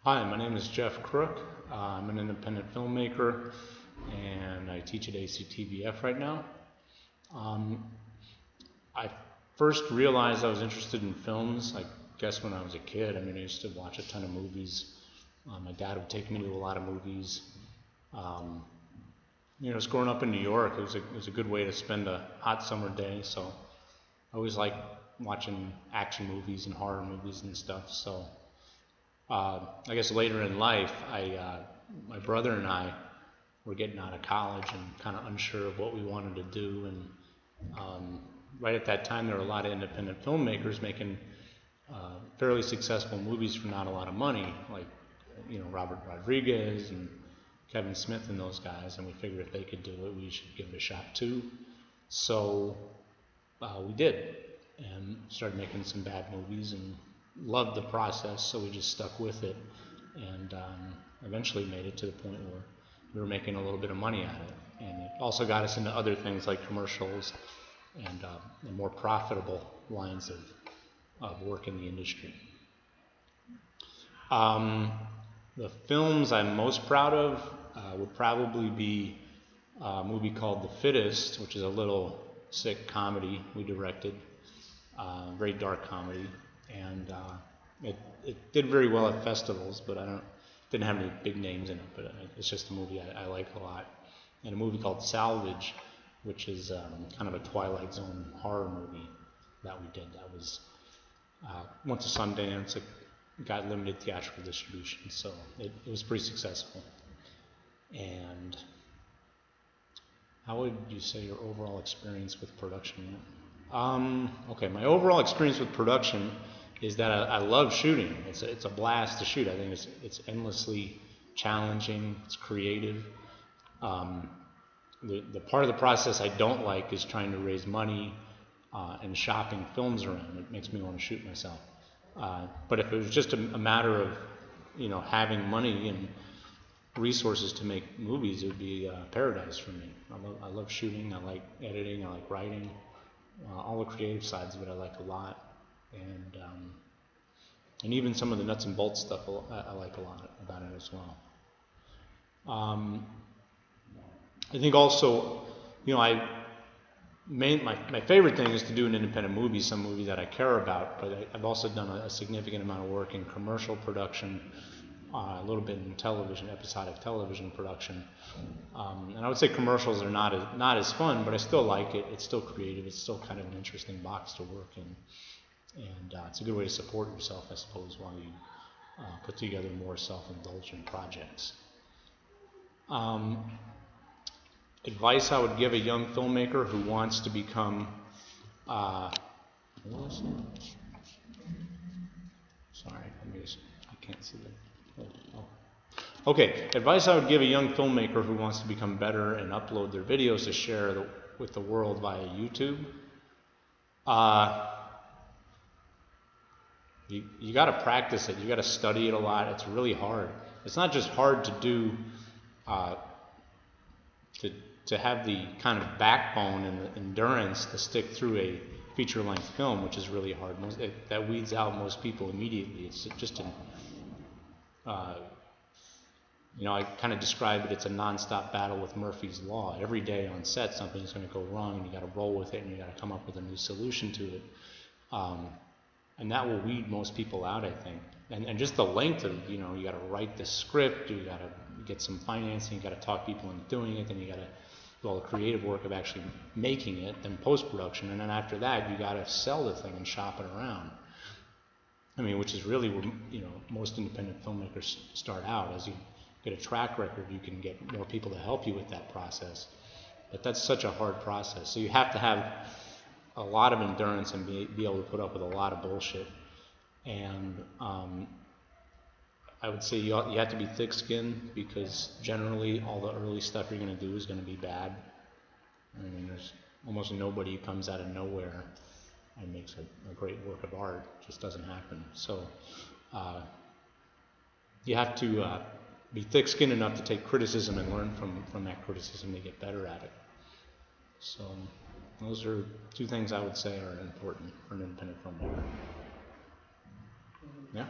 Hi, my name is Jeff Crook. I'm an independent filmmaker and I teach at ACTvF right now. I first realized I was interested in films, I guess when I was a kid. I used to watch a ton of movies. My dad would take me to a lot of movies. Just growing up in New York, it was a good way to spend a hot summer day, so I always liked watching action movies and horror movies and stuff. So I guess later in life, my brother and I were getting out of college and kind of unsure of what we wanted to do. And right at that time, there were a lot of independent filmmakers making fairly successful movies for not a lot of money, like Robert Rodriguez and Kevin Smith and those guys. And we figured if they could do it, we should give it a shot too. So we did, and started making some bad movies and loved the process, so we just stuck with it, and eventually made it to the point where we were making a little bit of money at it. And it also got us into other things like commercials and more profitable lines of work in the industry. The films I'm most proud of would probably be a movie called The Fittest, which is a little sick comedy we directed, very dark comedy. And it did very well at festivals, but didn't have any big names in it, but it's just a movie I like a lot. And a movie called Salvage, which is kind of a Twilight Zone horror movie that we did. That was went to Sundance. It got limited theatrical distribution, so it was pretty successful. And how would you say your overall experience with production went? Okay, my overall experience with production is that I love shooting. It's a blast to shoot. I think it's endlessly challenging. It's creative. The part of the process I don't like is trying to raise money and shopping films around. It makes me want to shoot myself. But if it was just a matter of having money and resources to make movies, it would be paradise for me. I love shooting. I like editing. I like writing. All the creative sides of it I like a lot. And even some of the nuts and bolts stuff I like a lot about it as well. I think also, my favorite thing is to do an independent movie, some movie that I care about, but I've also done a significant amount of work in commercial production, a little bit in television, episodic television production. And I would say commercials are not as fun, but I still like it. It's still creative. It's still kind of an interesting box to work in. And it's a good way to support yourself, I suppose, while you put together more self-indulgent projects. Advice I would give a young filmmaker who wants to become... Sorry, I can't see that. Okay, advice I would give a young filmmaker who wants to become better and upload their videos to share with the world via YouTube. You got to practice it. You got to study it a lot. It's really hard. It's not just hard to do, to have the kind of backbone and the endurance to stick through a feature-length film, which is really hard. That weeds out most people immediately. It's just I kind of describe it. It's a non-stop battle with Murphy's Law. Every day on set, something's going to go wrong, and you got to roll with it, and you got to come up with a new solution to it. And that will weed most people out, I think. And just the length of it, you got to write the script, you got to get some financing, you got to talk people into doing it, then you got to do all the creative work of actually making it, then post-production, and then after that, you got to sell the thing and shop it around. Which is really where, most independent filmmakers start out. As you get a track record, you can get more people to help you with that process. But that's such a hard process. So you have to have a lot of endurance and be able to put up with a lot of bullshit. And I would say you have to be thick-skinned, because generally all the early stuff you're going to do is going to be bad. There's almost nobody who comes out of nowhere and makes a great work of art. It just doesn't happen. So you have to be thick-skinned enough to take criticism and learn from that criticism to get better at it. So those are two things I would say are important for an independent filmmaker. Yeah?